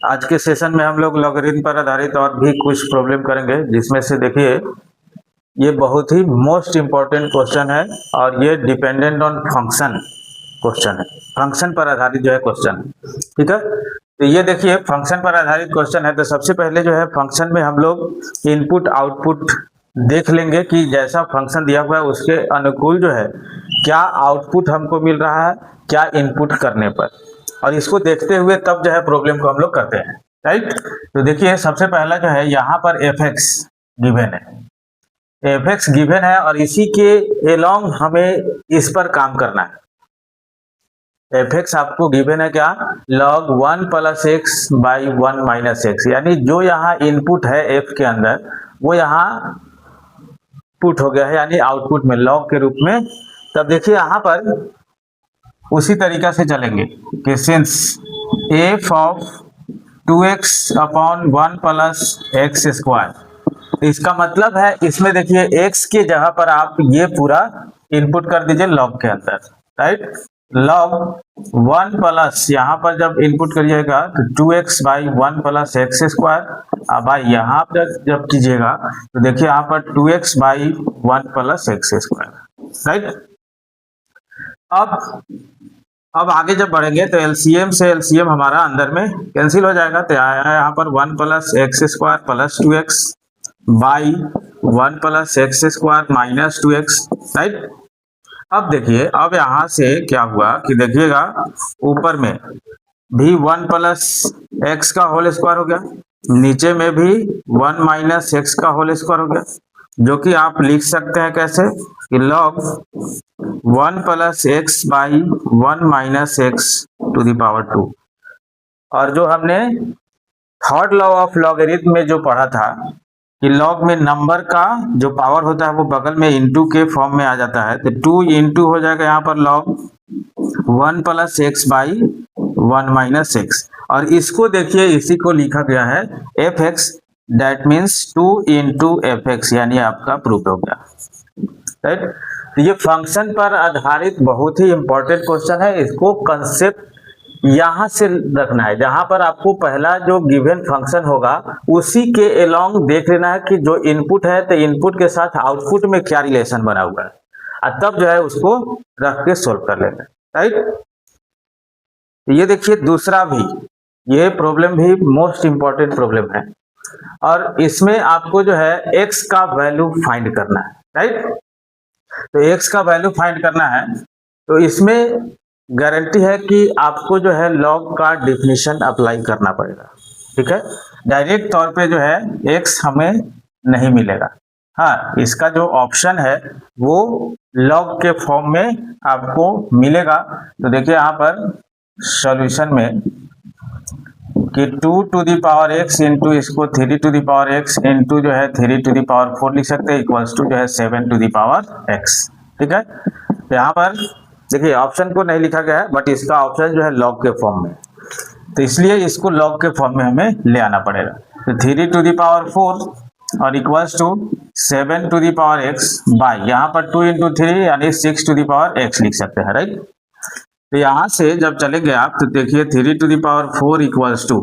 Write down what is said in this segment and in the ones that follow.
आज के सेशन में हम लोग लॉगरिथम पर आधारित और भी कुछ प्रॉब्लम करेंगे, जिसमें से देखिए ये बहुत ही मोस्ट इम्पॉर्टेंट क्वेश्चन है और ये डिपेंडेंट ऑन फंक्शन क्वेश्चन है, फंक्शन पर आधारित जो है क्वेश्चन। ठीक है, तो ये देखिए फंक्शन पर आधारित क्वेश्चन है। तो सबसे पहले जो है फंक्शन में हम लोग इनपुट आउटपुट देख लेंगे कि जैसा फंक्शन दिया हुआ है उसके अनुकूल जो है क्या आउटपुट हमको मिल रहा है क्या इनपुट करने पर, और इसको देखते हुए तब जो है प्रॉब्लम को हम लोग करते हैं। राइट, तो देखिए सबसे पहला जो है यहाँ पर एफ एक्स गिवन है, एफ एक्स गिवन है और इसी के एलोंग हमें इस पर काम करना है। एफ एक्स आपको गिवन है क्या, log 1 plus x by 1 minus x, यानी जो यहाँ इनपुट है एफ के अंदर वो यहाँ पुट हो गया है, यानी आउटपुट में लॉग के रूप में। तब देखिए यहाँ पर उसी तरीका से चलेंगे कि since F of 2x upon 1 plus x square, इसका मतलब है इसमें देखिए x की जगह पर आप ये पूरा इनपुट कर दीजिए लॉग के अंदर। राइट, लॉग 1 प्लस यहाँ पर जब इनपुट करिएगा तो 2x by 1 plus x square, अब भाई यहाँ पर जब कीजिएगा तो देखिए यहाँ पर 2x by 1 plus x square. Right, अब आगे जब बढ़ेंगे तो एलसीएम से एलसीएम हमारा अंदर में कैंसिल हो जाएगा, तो आया है यहाँ पर 1 plus x square plus 2x by 1 plus x square minus 2x। Right, अब देखिए अब यहाँ से क्या हुआ कि देखिएगा ऊपर में भी 1 प्लस एक्स का होल स्क्वायर हो गया, नीचे में भी 1 माइनस एक्स का होल स्क्वायर हो गया, जो कि आप लिख सकते हैं कैसे कि log 1 plus x by 1 minus x to the power 2। और जो हमने थर्ड लॉ ऑफ लॉगरिथम में जो पढ़ा था कि लॉग में नंबर का जो पावर होता है वो बगल में इंटू के फॉर्म में आ जाता है, तो 2 इंटू हो जाएगा यहाँ पर log 1 plus x by 1 minus x, और इसको देखिए इसी को लिखा गया है F x, that means 2 into F x, यानी आपका प्रूफ हो गया। राइट, ये फंक्शन पर आधारित बहुत ही इंपॉर्टेंट क्वेश्चन है, इसको कंसेप्ट यहां से रखना है, जहां पर आपको पहला जो गिवन फंक्शन होगा उसी के अलोंग देख लेना है कि जो इनपुट है तो इनपुट के साथ आउटपुट में क्या रिलेशन बना हुआ है, और तब जो है उसको रख के सोल्व कर लेना। राइट, ये देखिए दूसरा भी, ये प्रॉब्लम भी मोस्ट इंपॉर्टेंट प्रॉब्लम है और इसमें आपको जो है x का वैल्यू फाइंड करना है। राइट, तो x का वैल्यू फाइंड करना है, तो इसमें गारंटी है कि आपको जो है लॉग का डिफिनीशन अप्लाई करना पड़ेगा। ठीक है, डायरेक्ट तौर पे जो है x हमें नहीं मिलेगा। हाँ, इसका जो ऑप्शन है वो लॉग के फॉर्म में आपको मिलेगा। तो देखिए यहाँ पर सॉल्यूशन में कि 2 to the power x into इसको 3 to the power x into जो है 3 टू दी पावर 4 लिख सकते हैं, इक्वल्स टू जो है 7 टू दी पावर x। ठीक है, तो यहाँ पर देखिए ऑप्शन को नहीं लिखा गया है, बट इसका ऑप्शन जो है लॉग के फॉर्म में, तो इसलिए इसको लॉग के फॉर्म में हमें ले आना पड़ेगा। तो 3 टू दी पावर 4 और equals to 7 to the power x by यहाँ पर 2 इंटू 3 यानी 6 टू दी पावर x लिख सकते हैं। राइट, तो यहां से जब चलेंगे आप तो देखिए 3 to the power 4 equals to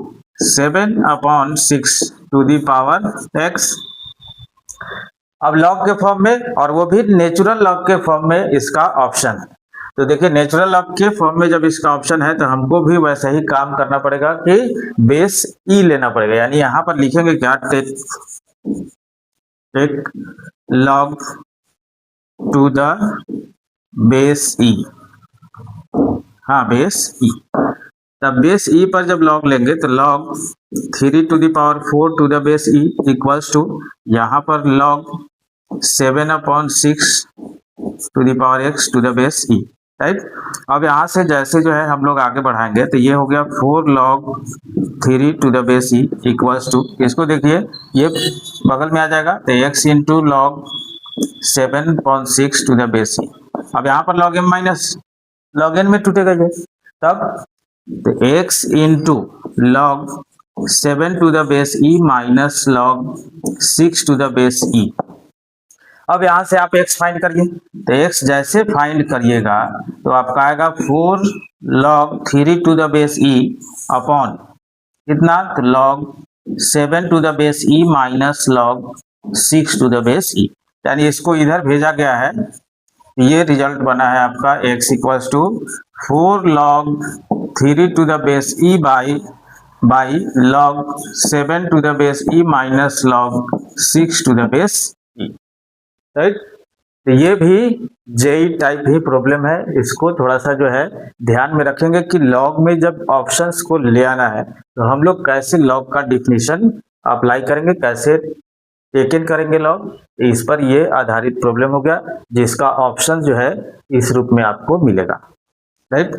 7 upon 6 to the power x, अब लॉग के फॉर्म में, और वो भी नेचुरल लॉग के फॉर्म में इसका ऑप्शन है। तो देखिए नेचुरल लॉग के फॉर्म में जब इसका ऑप्शन है तो हमको भी वैसा ही काम करना पड़ेगा कि बेस e लेना पड़ेगा, यानी यहां पर लिखेंगे क्या, take log to the base e। हाँ, बेस e, तब बेस e पर जब लॉग लेंगे तो log 3 to the power 4 to the base e equals to यहाँ पर log 7 upon 6 to the power x to the base e। Right, अब यहाँ से जैसे जो है हम लोग आगे बढ़ाएंगे तो ये हो गया 4 log 3 to the base e equals to, इसको देखिए ये बगल में आ जाएगा तो x into log 7.6 to the base e। अब यहाँ पर log m minus log n में टूटेगा ये, तब तो x into log 7 to the base e minus log 6 to the base e। अब यहां से आप x फाइंड करिए, तो x जैसे फाइंड करिएगा तो आपका आएगा 4 log 3 to the base e upon कितना, तो log 7 to the base e minus log 6 to the base e, यानी इसको इधर भेजा गया है। ये रिजल्ट बना है आपका x equals to 4 log 3 to the base e by log 7 to the base e minus log 6 to the base e, right. तो ये भी जेई टाइप ही प्रॉब्लम है, इसको थोड़ा सा जो है ध्यान में रखेंगे कि लॉग में जब ऑप्शंस को ले आना है तो हम लोग कैसे लॉग का डिफिनीशन अप्लाई करेंगे, कैसे टेकन करेंगे लॉग, इस पर ये आधारित प्रॉब्लम हो गया, जिसका ऑप्शन जो है इस रूप में आपको मिलेगा, राइट।